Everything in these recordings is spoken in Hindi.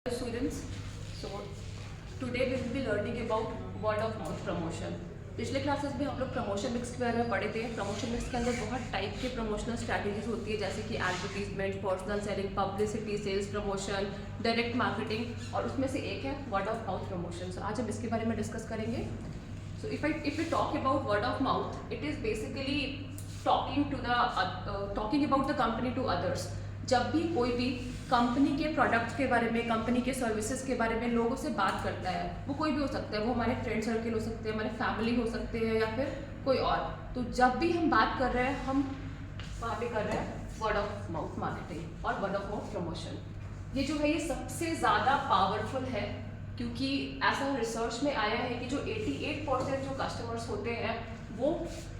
Students, so today we will be learning about word of mouth promotion. पिछले क्लासेस में हम लोग प्रमोशन मिक्स के बारे में पढ़े थे। प्रमोशन मिक्स के अंदर बहुत टाइप के प्रमोशनल स्ट्रैटेजीज होती है, जैसे कि advertisement, personal selling, publicity, sales promotion, direct marketing, और उसमें से एक है word of mouth promotion. So आज हम इसके बारे में डिस्कस करेंगे। So if we talk about word of mouth, it is basically talking about the company to others. जब भी कोई भी कंपनी के प्रोडक्ट्स के बारे में, कंपनी के सर्विसेज के बारे में लोगों से बात करता है, वो कोई भी हो सकता है, वो हमारे फ्रेंड सर्कल हो सकते हैं, हमारे फैमिली हो सकते हैं, या फिर कोई और। तो जब भी हम बात कर रहे हैं, हम वहाँ पे कर रहे हैं वर्ड ऑफ माउथ मार्केटिंग और वर्ड ऑफ माउथ प्रमोशन। ये जो है ये सबसे ज़्यादा पावरफुल है, क्योंकि ऐसा रिसर्च में आया है कि जो 88% जो कस्टमर्स होते हैं वो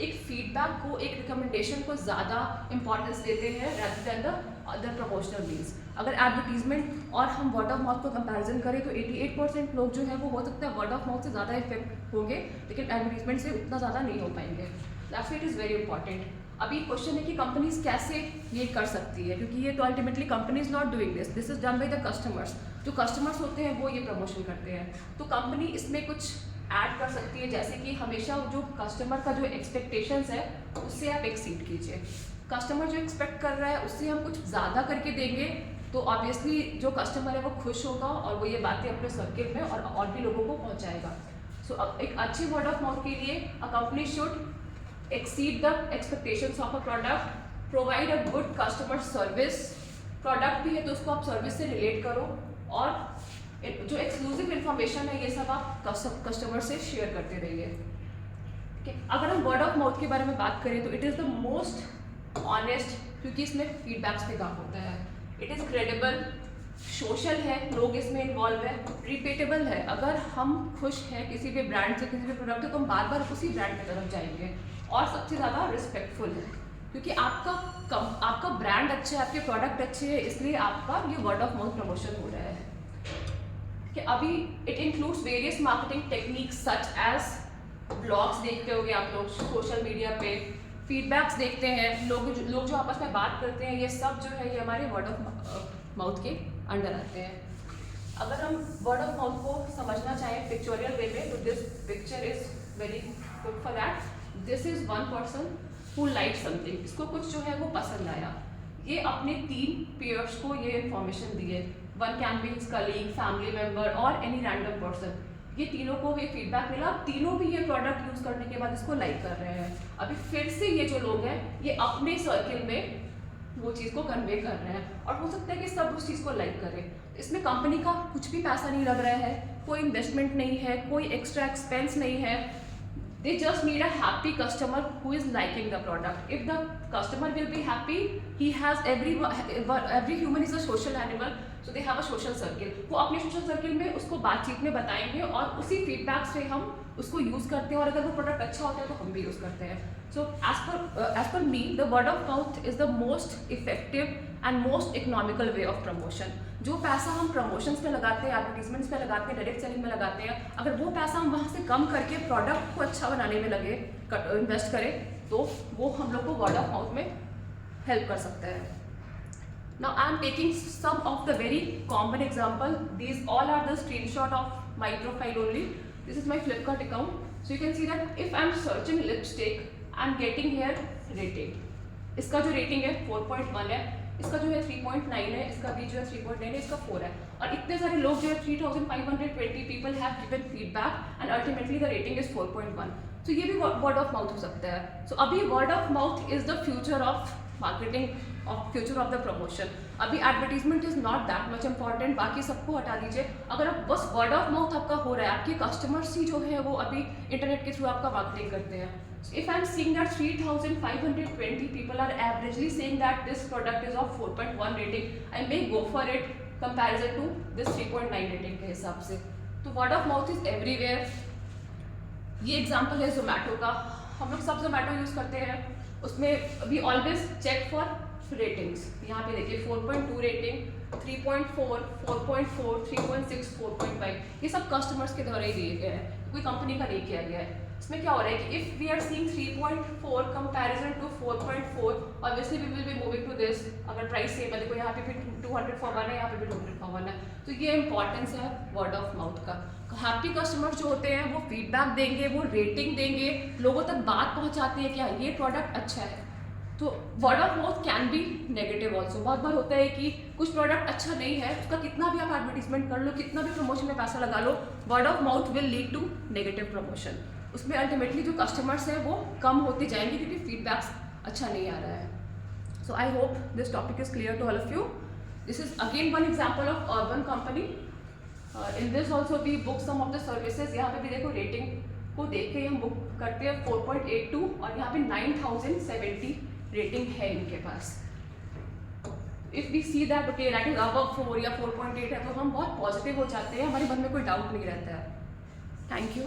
एक फीडबैक को, एक रिकमेंडेशन को ज़्यादा इंपॉर्टेंस देते हैं rather than the other promotional means. अगर एडवर्टीजमेंट और हम वर्ड ऑफ माउथ को कंपैरिजन करें तो 88% लोग जो है वो हो सकता है वर्ड ऑफ माउथ से ज़्यादा इफेक्ट होंगे, लेकिन एडवर्टीजमेंट से उतना ज़्यादा नहीं हो पाएंगे। That's why it is very important. अभी क्वेश्चन है कि कंपनीज कैसे ये कर सकती है, क्योंकि ये तो ultimately company is not doing this is done by the customers. जो कस्टमर्स होते हैं वो ये प्रमोशन करते हैं, तो कंपनी इसमें कुछ ऐड कर सकती है, जैसे कि हमेशा जो कस्टमर का जो एक्सपेक्टेशंस है उससे आप एक्सीड कीजिए। कस्टमर जो एक्सपेक्ट कर रहा है उससे हम कुछ ज़्यादा करके देंगे तो ऑब्वियसली जो कस्टमर है वो खुश होगा और वो ये बातें अपने सर्किल में और भी लोगों को पहुंचाएगा। सो एक अच्छी वर्ड ऑफ माउथ के लिए a company should exceed the expectations of a product, provide a good customer service. Product भी है तो उसको आप सर्विस से रिलेट करो, और जो एक्सक्लूसिव इन्फॉर्मेशन है ये सब आप कस्टमर से शेयर करते रहिए। ठीक है, अगर हम वर्ड ऑफ माउथ के बारे में बात करें तो it is the most honest, क्योंकि इसमें फीडबैक्स पे काम होता है। इट इज़ क्रेडिबल, सोशल है, लोग इसमें इन्वॉल्व है, रिपीटेबल है। अगर हम खुश हैं किसी भी ब्रांड से, किसी भी प्रोडक्ट से, तो हम बार बार उसी ब्रांड की तरफ जाएंगे। और सबसे ज़्यादा रिस्पेक्टफुल है, क्योंकि आपका ब्रांड अच्छा है, आपके प्रोडक्ट अच्छे हैं, इसलिए आपका ये वर्ड ऑफ माउथ प्रमोशन हो रहा है। कि अभी it includes various marketing techniques such as blogs देखते होंगे आप लोग, सोशल मीडिया पे फीडबैक्स देखते हैं, लोग जो आपस में बात करते हैं, ये सब जो है ये हमारे वर्ड ऑफ माउथ के अंडर आते हैं। अगर हम वर्ड ऑफ माउथ को समझना चाहें पिक्चोरियल वे में, तो this picture is very good for that. This is one person who like something, इसको कुछ जो है वो पसंद आया, ये अपने 3 peers को ये इन्फॉर्मेशन दी है। One can be his colleague, family member और एनी रैंडम पर्सन। ये तीनों को ये फीडबैक मिला, तीनों भी ये प्रोडक्ट यूज करने के बाद इसको लाइक कर रहे हैं। अभी फिर से ये जो लोग हैं ये अपने सर्किल में वो चीज़ को कन्वे कर रहे हैं, और हो सकता है कि सब उस चीज़ को लाइक करें। इसमें कंपनी का कुछ भी पैसा नहीं लग रहा है, कोई इन्वेस्टमेंट नहीं है, कोई एक्स्ट्रा एक्सपेंस नहीं है। They just need a happy customer who is liking the product. If the customer will be happy, he has every human is a social animal, so they have a social circle. वो अपने सोशल सर्किल में उसको बातचीत में बताएंगे और उसी फीडबैक से हम उसको यूज़ करते हैं, और अगर वो प्रोडक्ट अच्छा होता है तो हम भी यूज़ करते हैं। सो as per me, the word of mouth is the most effective and most economical way of promotion. जो पैसा हम प्रमोशंस पे लगाते हैं, एडवर्टीजमेंट्स पे लगाते हैं, डायरेक्ट सेलिंग में लगाते हैं, अगर वो पैसा हम वहाँ से कम करके प्रोडक्ट को अच्छा बनाने में लगे, इन्वेस्ट करें, तो वो हम लोग को वर्ड ऑफ माउथ में हेल्प कर सकता है। Now I am taking some of the very common example. These all are the screenshot of my profile only. This is my Flipkart account. So you can see that if I am searching lipstick, I am getting here rating. इसका जो रेटिंग है 4.1 है, इसका जो है 3.9 है, इसका भी जो है 3.9 है, इसका 4 है, और इतने सारे लोग जो है 3520 people have given feedback and ultimately the rating is 4.1. तो ये भी वर्ड ऑफ माउथ हो सकता है। सो अभी word of mouth is the future of marketing, of future of the promotion. अभी advertisement is not that much important, बाकी सबको हटा दीजिए। अगर आप बस वर्ड ऑफ माउथ आपका हो रहा है, आपके कस्टमर्स ही जो है वो अभी इंटरनेट के थ्रू आपका मार्केटिंग करते हैं। If I am seeing that 3520 people are averagely saying that this product is of 4.1 rating, I may go for it comparison to this 3.9 rating के हिसाब से। तो word of mouth is everywhere। ये एग्जाम्पल है जोमेटो का, हम लोग सब जोमेटो यूज़ करते हैं, उसमें अभी ऑलवेज चेक फॉर रेटिंग्स। यहाँ पे देखिए 4.2 रेटिंग, 3.4, 4.4, 3.6, 4.5, ये सब कस्टमर्स के द्वारा ही दिए गए हैं, कोई कंपनी का नहीं किया गया है। इसमें क्या हो रहा है कि if we are seeing 3.4 comparison to 4.4, obviously we will be moving to this. अगर प्राइस सेम है, देखो यहाँ पे भी 200 फॉर वन है, यहाँ पे भी 200 फॉर वन है। तो ये इंपॉर्टेंस है वर्ड ऑफ माउथ का। हैप्पी कस्टमर्स जो होते हैं वो फीडबैक देंगे, वो रेटिंग देंगे, लोगों तक बात पहुँचाते हैं कि हाँ ये प्रोडक्ट अच्छा है। तो word of mouth can be negative also. बहुत बार होता है कि कुछ प्रोडक्ट अच्छा नहीं है, उसका कितना भी आप एडवर्टीजमेंट कर लो, कितना भी प्रमोशन में पैसा लगा लो, word of mouth will lead to negative promotion. उसमें अल्टीमेटली जो कस्टमर्स हैं वो कम होते जाएंगे क्योंकि फीडबैक्स अच्छा नहीं आ रहा है। So I hope this topic is clear to all of you. This is again one example of Urban Company. In this also we book some of the services. यहाँ पे भी देखो रेटिंग को देख के हम बुक करते हैं 4.82 और यहाँ पे 9070 रेटिंग है इनके पास। If we see that okay that is above 4 या 4.8 है तो हम बहुत पॉजिटिव हो जाते हैं, हमारे मन में कोई डाउट नहीं रहता है। Thank you.